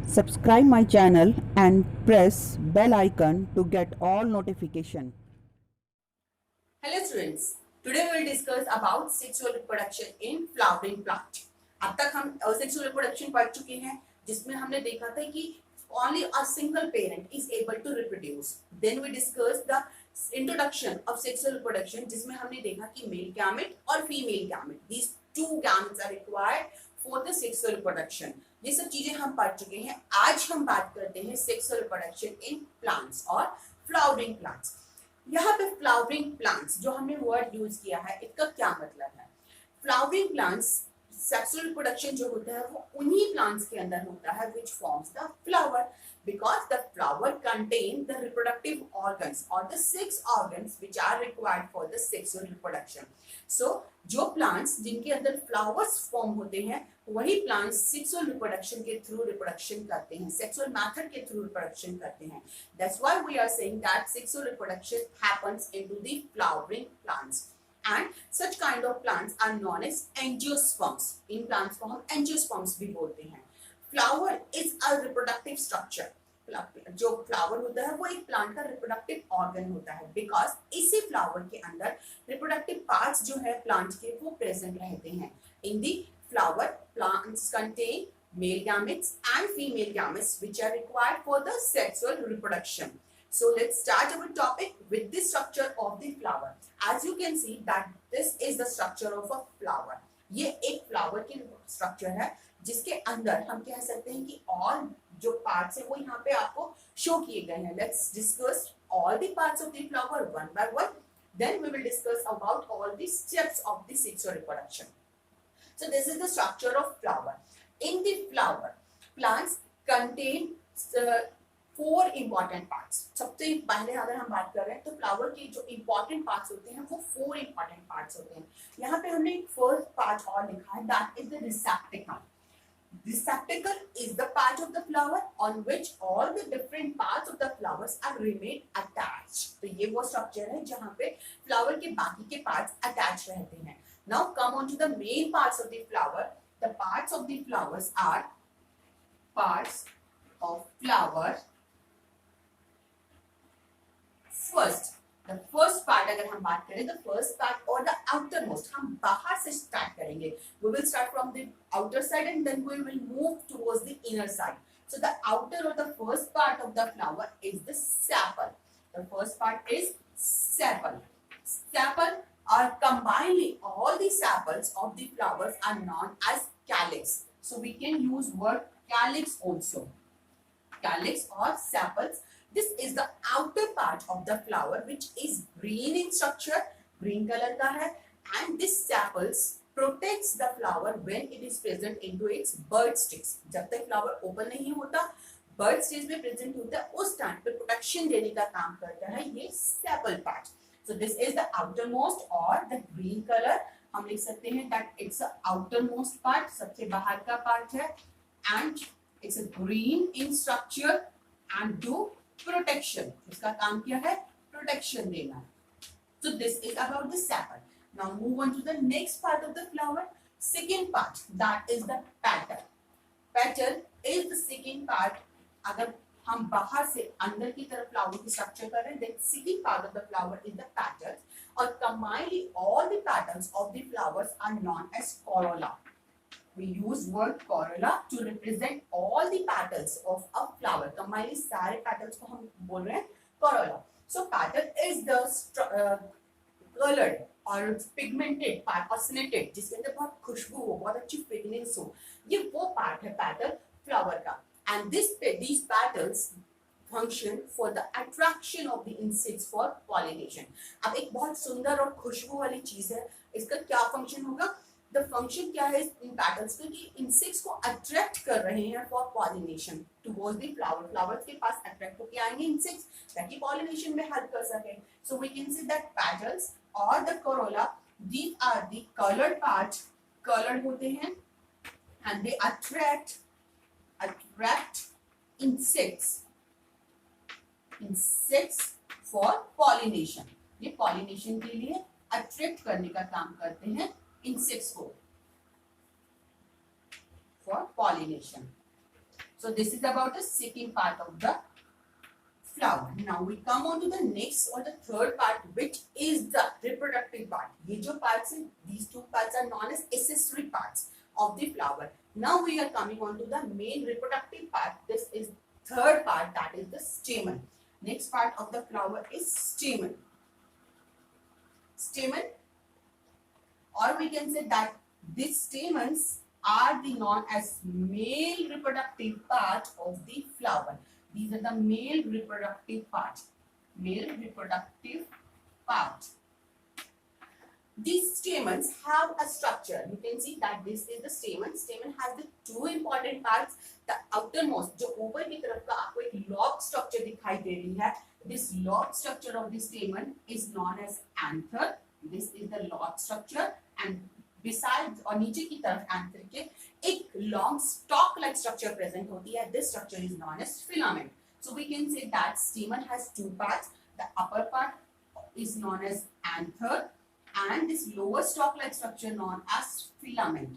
Subscribe my channel and press bell icon to get all notification. Hello students, today we will discuss about sexual reproduction in flowering plant. अब तक हम sexual reproduction पढ़ चुके हैं जिसमें हमने देखा था कि only a single parent is able to reproduce. Then we discussed the introduction of sexual reproduction जिसमें हमने देखा कि male gamete और female gamete. These two gametes are required for the sexual reproduction. ये सब चीजें हम पढ़ चुके हैं. आज हम बात करते हैं sexual reproduction in plants और flowering plants. यहाँ पे फ्लावरिंग प्लांट्स जो हमने वर्ड यूज किया है इसका क्या मतलब है. फ्लावरिंग प्लांट्स सेक्सुअल रिप्रोडक्शन जो होता है वो उन्हीं प्लांट्स के अंदर होता है which forms the flower because the flower contain the reproductive organs or the 6 organs which are required for the sexual reproduction. So जो plants जिनके अंदर flowers form होते हैं वही plants sexual reproduction के through reproduction करते हैं, sexual method के through reproduction करते हैं. That's why we are saying that sexual reproduction happens into the flowering plants. And such kind of plants are known as angiosperms. In plants को हम angiosperms भी बोलते हैं. Flower is a reproductive structure. जो flower होता है वो एक प्लांट का रिप्रोडक्टिव ऑर्गन होता है बिकॉज इसी फ्लावर के अंदर रिप्रोडक्टिव पार्ट्स जो है प्लांट के वो प्रेजेंट रहते हैं. In the flower plants contain male gametes and female gametes which are required for the sexual reproduction. So let's start our topic with the structure of the flower. As you can see that this is the structure of a flower. ये एक flower की structure है जिसके अंदर हम कह सकते हैं कि ऑल जो पार्ट्स है वो यहाँ पे आपको शो किए गए हैं. Let's discuss all the parts of the flower one by one. Then we will discuss about all the steps of the sexual reproduction. So this is the structure of flower. In the flower, plants contain four important parts. सबसे पहले अगर हम बात कर रहे हैं तो flower के जो important parts होते हैं वो four important parts होते हैं. यहाँ पे हमने एक first part और लिखा है that is the receptacle. Receptacle is the part of the flower on which all the different parts of the flowers are remain attached. तो ये वो structure है जहाँ पे flower के बाकी के parts attached रहते हैं. Now come on to the main parts of the flower. The parts of the flowers are parts of flower. First, the first part अगर हम बात करें the first part or the outermost हम बाहर से start करेंगे. We will start from the outer side and then we will move towards the inner side. So the outer or the first part of the flower is the sepal. The first part is sepal. Sepal or combining all the sepals of the flowers are known as calyx. So we can use word calyx also. Calyx or sepals. This is the outer part of the flower which is green in structure, green color का है, and this sepals protects the flower when it is present into its bud stage. जब तक flower open नहीं होता, bud stage में present होता है उस टाइम पे protection देने का काम करता है ये sepal part. So this is the outermost or the green color. हम लिख सकते हैं that it's the outermost part, सबसे बाहर का part है, and it's a green in structure and do protection. इसका काम क्या है? Protection देना. So this is about the sepal. Now move on to the next part of the flower. Second part, that is the petal. Petal is the second part. अगर हम बाहर से अंदर की तरफ फ्लावर की स्ट्रक्चर कर रहे हैं, then second part of the flower is the petals. और combinedly all the petals of the flowers are known as corolla. We use word corolla to represent all the petals of a flower. combinedly सारे petals को हम बोल रहे हैं corolla. So petal is the colored और pigmented part or scented जिसके अंदर बहुत खुशबू हो, बहुत अच्छी fragrance हो, ये वो part है petal flower का. And these petals function for the attraction of the insects for pollination. अब एक बहुत सुंदर और खुशबू वाली चीज है, इसका क्या फंक्शन होगा? The function क्या है इन petals का कि insects को attract कर रहे हैं for pollination towards the flower. Flowers के पास attract होके आएंगे insects ताकि pollination में help कर सके. So we can see that petals or the corolla, these are the colored parts, colored होते हैं and they attract insects for pollination. ये pollination के लिए attract करने का काम करते हैं insects को for pollination. So this is about the second part of the flower. Now we come on to the next or the third part, which is the reproductive part. ये जो parts हैं, these two parts are known as accessory parts of the flower. Now we are coming on to the main reproductive part. This is third part, that is the stamen. Next part of the flower is stamen. Stamen, or we can say that these stamens are the known as male reproductive part of the flower. These are the male reproductive part. Male reproductive part. These stamens have a structure. You can see that this is the stamen. Stamen has the two important parts. The outermost, जो ऊपर की तरफ का आपको एक lob structure दिखाई दे रही है. This lob structure of the stamen is known as anther. This is the lob structure, and besides और नीचे की तरफ anther के एक long stalk like structure present होती है. This structure is known as filament. So we can say that stamen has two parts. The upper part is known as anther, and this lower stalk like structure known as filament.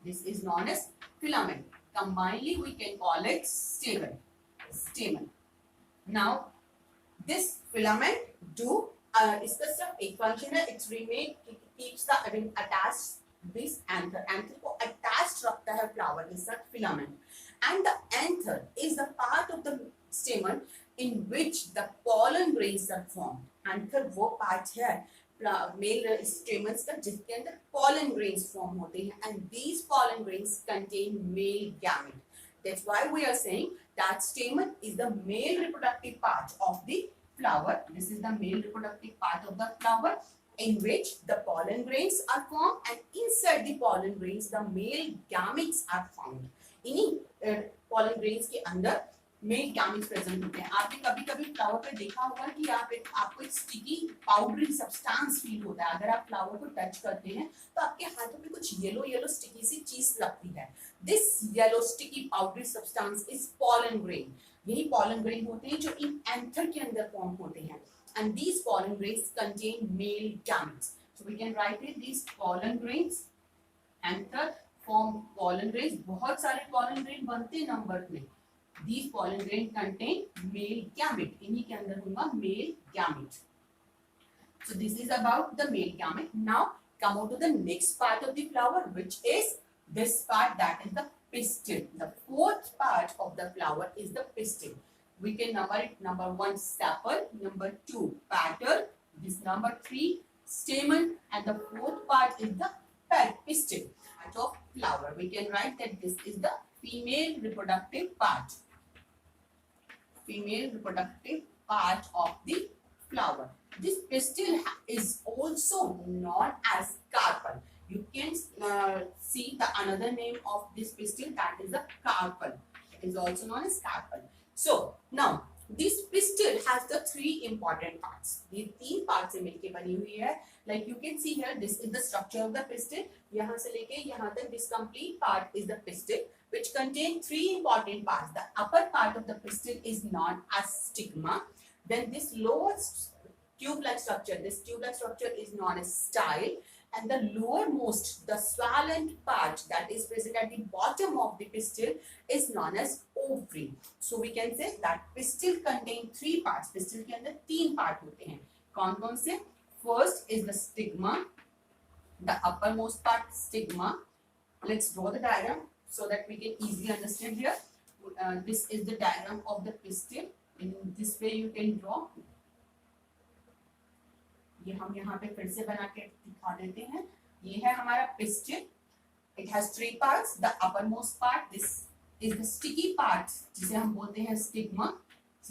This is known as filament. Combinedly we can call it stamen. Stamen. Now this filament do इसका सिर्फ एक function है. It remain, it keeps the attached this anther. Anther को attached रखता है flower के साथ filament. And the anther is the part of the stamen in which the pollen grains are formed. Anther वो part है mail stamens का जिसके अंदर pollen grains form होते हैं, and these pollen grains contain male gamete. That's why we are saying that stamen is the male reproductive part of the flower. This is the male reproductive part of the flower in which the pollen grains are formed, and inside the pollen grains the male gametes are found. इन्हीं pollen grains के अंदर mail gametes present होते हैं. आपने कभी कभी flower पे देखा होगा कि आपको एक स्टिकी पाउडरी सब्सटेंस फील होता है. अगर आप फ्लावर को टच करते हैं तो आपके हाथों पे कुछ येलो येलो स्टिकी सी चीज लगती है. This yellow sticky powdery substance is pollen grain. यही pollen grain होते हैं जो इन एंथर के अंदर फॉर्म होते हैं, and these pollen grains contain male gametes. So we can write it, these pollen grains, anther form pollen grains. बहुत सारे pollen grain बनते हैं नंबर में. These pollen grain contain male gamete. इन्हीं के अंदर होगा male gamete. So this is about the male gamete. Now come on to the next part of the flower, which is this part, that is the pistil. The fourth part of the flower is the pistil. We can number it. Number 1 sepal, number 2 petal, this number 3 stamen, and the fourth part is the pistil part of flower. We can write that this is the female reproductive part. Female reproductive part of the flower. This pistil is also known as carpel. You can see the another name of this pistil, that is the carpel. It is also known as carpel. So now this pistil has the three important parts. ये तीन parts से मिलके बनी हुई है. Like you can see here, this is the structure of the pistil. यहाँ से लेके यहाँ तक this complete part is the pistil, which contain three important parts. The upper part of the pistil is known as stigma. Then this lower tube-like structure, this tube-like structure is known as style. And the lowermost, the swollen part that is present at the bottom of the pistil is known as ovary. So we can say that pistil contain three parts. Pistil के अंदर तीन part होते हैं. कौन-कौन से? First is the stigma, the uppermost part stigma. Let's draw the diagram so that we can easily understand here. This is the diagram of the pistil. In this way you can draw. ये हम यहाँ पे फिर से बना के दिखा देते हैं. ये है हमारा pistil. It has three parts. The uppermost part, this is the sticky part, जिसे हम बोलते हैं stigma.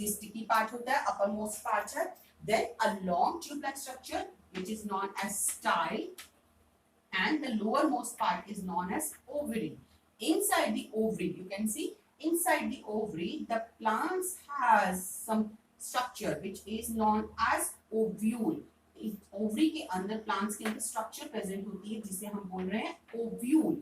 ये sticky part होता है, uppermost part है. Then a long tube-like structure which is known as style, and the lowermost part is known as ovary. Inside the ovary, you can see inside the ovary, the plants has some structure which is known as ovule. Ovary के अंदर plants के अंदर structure present होती है जिसे हम बोल रहे हैं ovule.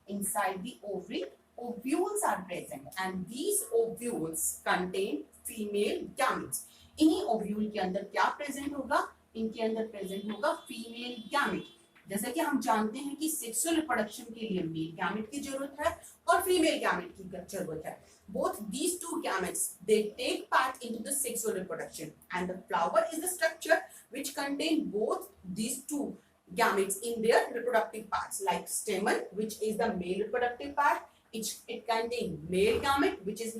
Inside the ovary ovules are present, and these ovules contain female gametes. इन्हीं ओव्यूल के अंदर क्या प्रेजेंट होगा? इनके अंदर प्रेजेंट होगा फीमेल गैमेट. जैसे कि हम जानते हैं कि सेक्सुअल रिप्रोडक्शन के लिए मेल गैमेट की जरूरत है और फीमेल गैमेट की जरूरत है. Both these two gametes, they take part into the sexual reproduction, and the flower is the structure which contain both these two gametes in their reproductive parts. Like stamen, which is the male reproductive part, it contains male gamete, which is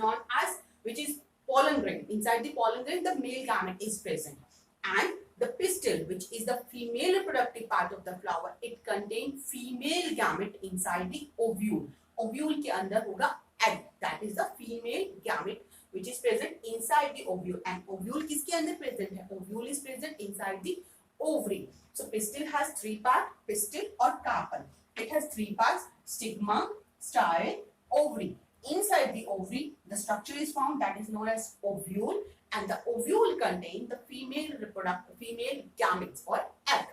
pollen grain. Inside the pollen grain, the male gamete is present, and the pistil, which is the female reproductive part of the flower, it contains female gamete inside the ovule. Ovule के अंदर होगा egg, that is the female gamete which is present inside the ovule. And ovule किसके अंदर present है? Ovule is present inside the ovary. So pistil has three parts, pistil or carpel. It has three parts: stigma, style, ovary. Inside the ovary, the structure is found that is known as ovule, and the ovule contain the female gametes or egg.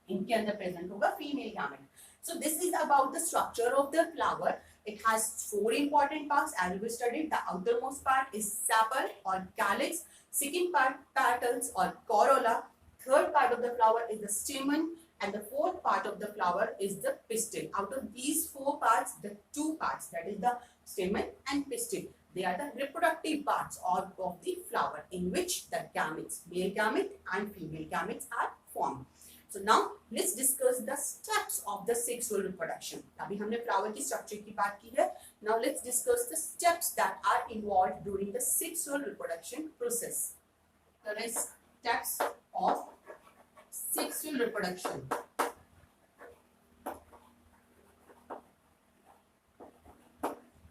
इनके अंदर present होगा female gamete. So this is about the structure of the flower. It has four important parts as we studied. The outermost part is sepal or calyx. Second part, petals or corolla. Third part of the flower is the stamen, and the fourth part of the flower is the pistil. Out of these four parts, the two parts, that is the stamen and pistil, they are the reproductive parts of the flower, in which the gametes, male gamete and female gametes, are formed. So now let's discuss the steps of the sexual reproduction. अभी हमने flower की structure की बात की है. Now let's discuss the steps that are involved during the sexual reproduction process. The steps of sexual reproduction.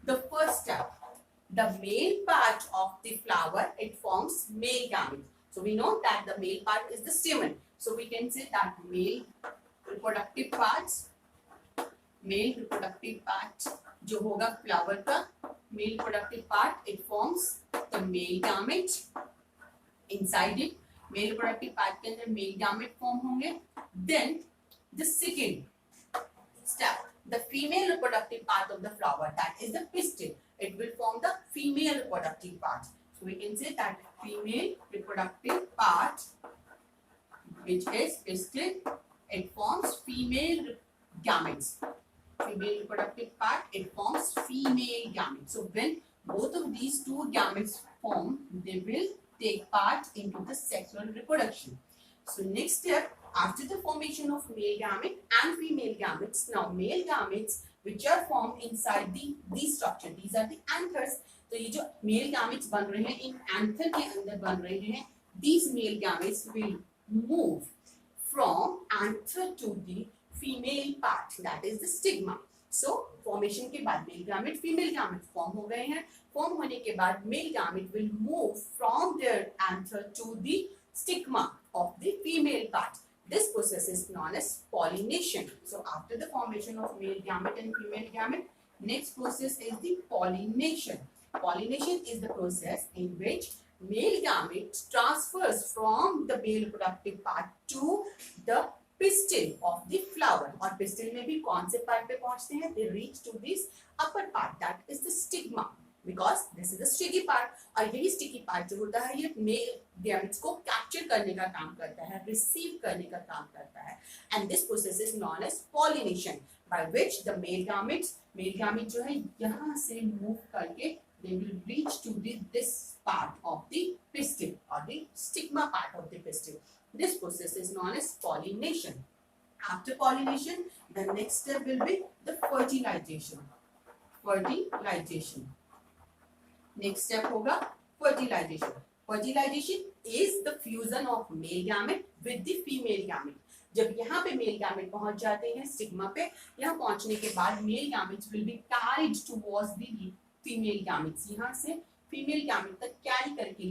The first step, the male part of the flower, it forms male gamete. So we know that the male part is the stamen. So we can say that male reproductive part जो होगा flower का male reproductive part, it forms the male gamete. Inside it, male reproductive part के अंदर male gamete form होंगे. Then the second step, the female reproductive part of the flower, that is the pistil, it will form the female reproductive part. So we can say that female reproductive part, which is pistil, it forms female gametes. Female reproductive part, it forms female gametes. So when both of these two gametes form, they will take part into the sexual reproduction. So next step, after the formation of male gamete and female gametes, now male gametes which are formed inside the structure, these are the anthers. तो ये जो male gametes बन रहे हैं, इन anther के अंदर बन रहे हैं, these male gametes will move from anther to the female part, that is the stigma. So formation के बाद male gamete, female gamete form हो गए हैं. Form होने के बाद male gamete will move from their anther to the stigma of the female part. This process is known as pollination. So after the formation of male gamete and female gamete, next process is the pollination. Pollination is the process in which male gamete transfers from the male reproductive part to the pistil of the flower. और pistil में भी कौन से part पे पहुंचते हैं? They reach to this upper part, that is the stigma, because this is the sticky part. और यही sticky part जो होता है, ये male gametes को capture करने का काम करता है, receive करने का काम करता है, and this process is known as pollination, by which the male gamete जो है यहाँ से move करके they will reach to this part of the pistil or the stigma part of the pistil. This process is known as pollination. After pollination, the next step will be the fertilization. Next step होगा fertilization. Fertilization is the fusion of male gamete with the female gamete. जब यहाँ पे male gamete पहुंच जाते हैं stigma पे, यहाँ पहुंचने के बाद male gametes will be carried towards the female gametes, यहाँ से फीमेल गैमेट तक कैरी करके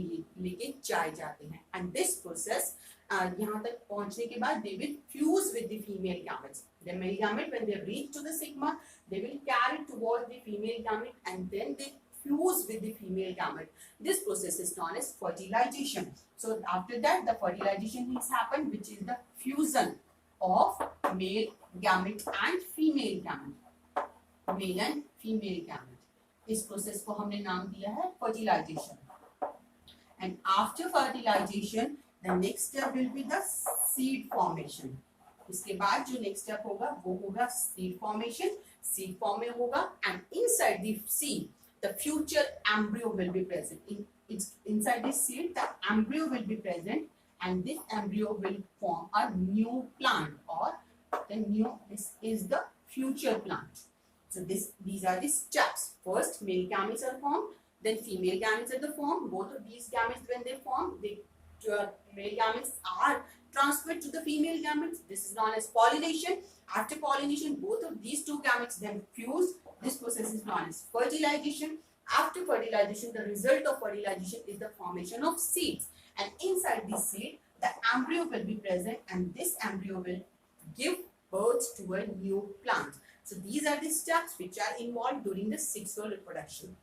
लेके जाए जाते हैं. एंड दिस प्रोसेस यहाँ तक पहुंचने के बाद they will fuse with the female gametes. The male gamete when they reach to the stigma, they will carry towards the female gamete and then they fuse with the female gamete. This process is known as fertilization. So after that, the fertilization has happened, which is the fusion of male gamete and female gamete. Male and female gamete. इस process को हमने नाम दिया है fertilization. And after fertilization, the next step will be the seed formation. इसके बाद जो next step होगा वो होगा सीड फॉर्मेशन, सीड फॉर्म में होगा and inside the seed the future embryo will be present. Inside this seed, the embryo will be present, and this embryo will form a new plant, or this is the future plant. So these are the steps. First, male gametes are formed, then female gametes are formed. Both of these gametes, when they form, male gametes are transferred to the female gametes. This is known as pollination. After pollination, both of these two gametes then fuse. This process is known as fertilization. After fertilization, the result of fertilization is the formation of seeds. And inside this seed, the embryo will be present, and this embryo will give birth to a new plant. So these are the steps which are involved during the sexual reproduction.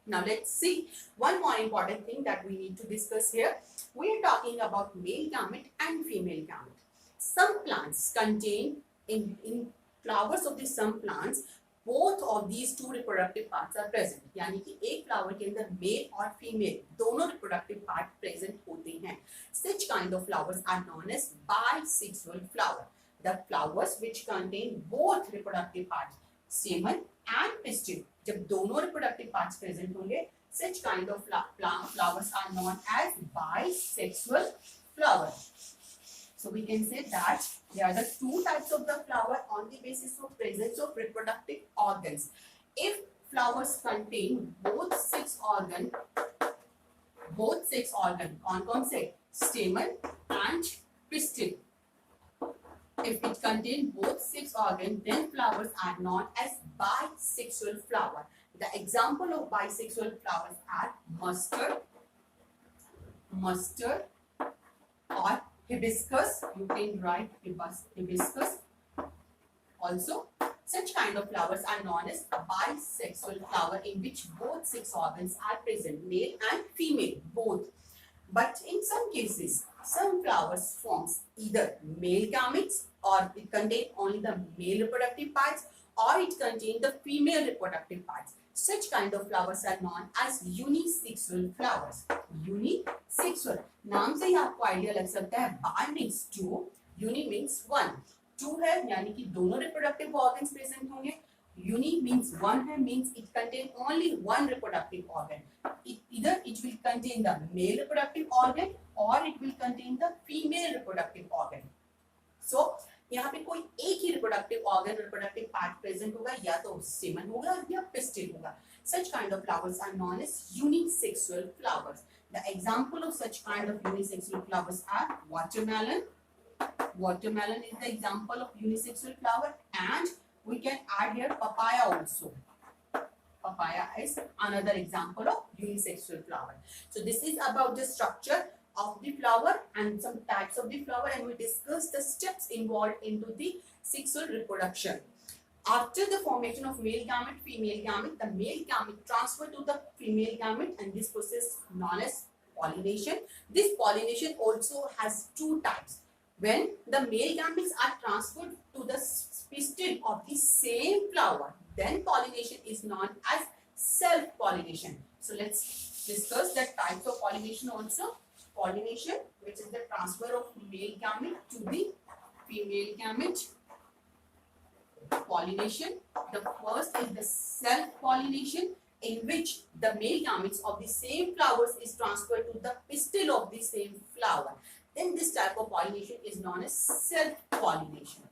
Now let's see one more important thing that we need to discuss here. We are talking about male gamete and female gamete. Some plants contain in flowers of the some plants both of these two reproductive parts are present. यानी कि एक flower के अंदर mail और female दोनों reproductive part present होते हैं. Such kind of flowers are known as bisexual flower. The flowers which contain both reproductive parts, stamen and pistil. जब दोनों reproductive parts present होंगे, such kind of flowers are known as bisexual flower. So we can say that there are the two types of the flower on the basis of presence of reproductive organs. If flowers contain both sex organ, कौन से? Stamen and pistil. If it contains both sex organ, then flowers are known as bisexual flower. The example of bisexual flowers are mustard or hibiscus. You can write hibiscus. Also, such kind of flowers are known as bisexual flower, in which both sex organs are present, male and female both. But in some cases, some flowers forms either male gametes, or it contain only the male reproductive parts, or it contain the female reproductive parts. Such kind of flowers are known as unisexual flowers. Unisexual, नाम से ही आपको idea लग सकता है. Bi means two, uni means one. Two है यानी कि दोनों reproductive organs present होंगे. Uni means one है, means it contain only one reproductive organ. Either it will contain the male reproductive organ or it will contain the female reproductive organ. So यहाँ पे कोई एक ही reproductive organ, reproductive part present होगा, या तो stamen होगा या pistil होगा. Such kind of flowers are known as unisexual flowers. The example of such kind of unisexual flowers are watermelon. Watermelon is the example of unisexual flower, and we can add here papaya also. Papaya is another example of unisexual flower. So this is about the structure of the flower and some types of the flower, and we discussed the steps involved into the sexual reproduction. After the formation of male gamete, female gamete, the male gamete transferred to the female gamete, and this process is known as pollination. This pollination also has two types. When the male gametes are transferred to the pistil of the same flower, then pollination is known as self-pollination. So let's discuss the types of pollination also. Pollination, which is the transfer of male gamete to the female gamete. Pollination, the first is the self-pollination, in which the male gametes of the same flowers is transferred to the pistil of the same flower. Then this type of pollination is known as self-pollination.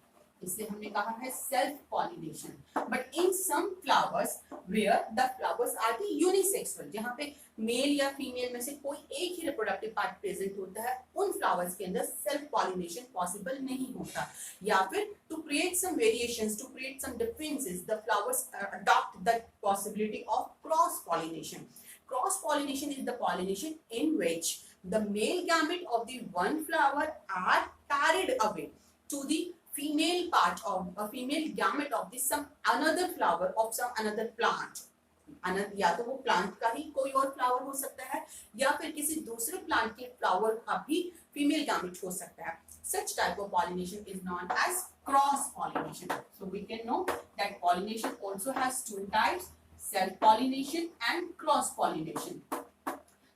इसलिए हमने कहा है self-pollination. But in some flowers where the flowers are the unisexual, जहाँ पे mail या female में से कोई एक ही reproductive part present होता है, उन flowers के अंदर self-pollination possible नहीं होता. या फिर to create some variations, to create some differences, the flowers adopt the possibility of cross-pollination. Cross-pollination is the pollination in which the male gamete of the one flower are carried away to the female part of a female gamete of the some another flower of some another plant. या तो वो plant का ही कोई और flower हो सकता है, या फिर किसी दूसरे प्लांट के फ्लावर का भी फीमेल गैमेट हो सकता है. Such type of pollination is known as cross pollination. So we can know that pollination also has two types: self pollination and cross pollination.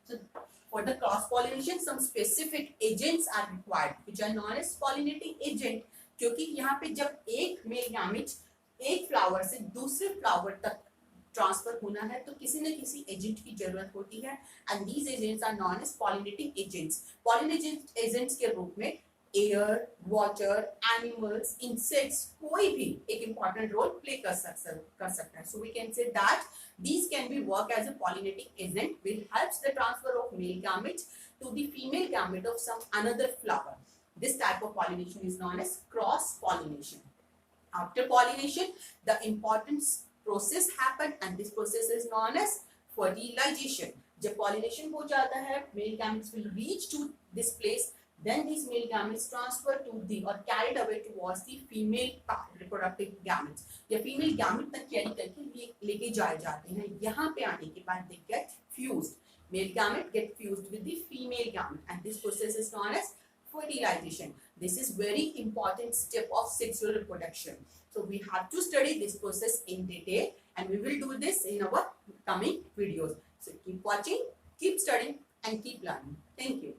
So for the cross pollination, some specific agents are required, which are known as pollinating agent, क्योंकि यहाँ पे जब एक male gamete एक flower से दूसरे flower तक transfer होना है तो किसी न किसी एजेंट की जरूरत होती है, and these agents are known as pollinating agents. Pollinating agents के रूप में एयर, वाटर, एनिमल्स, इंसेक्ट्स, कोई भी एक इंपॉर्टेंट रोल प्ले कर सकता है। So we can say that these can be work as a pollinating agent which helps the transfer of male gametes to the female gamete of some another flower. This type of pollination is known as cross pollination. After pollination, the important process happen and this process is known as fertilization. जब pollination हो जाता है, male gametes will reach to this place, then these male gametes transfer to the or carried away towards the female reproductive gametes या female gamete तक carry करके लेके जाए जाते हैं। यहाँ पे आने के बाद they get fused. Male gamete get fused with the female gamete and this process is known as fertilization. This is very important step of sexual reproduction. So we have to study this process in detail and we will do this in our coming videos. So keep watching, keep studying and keep learning. Thank you.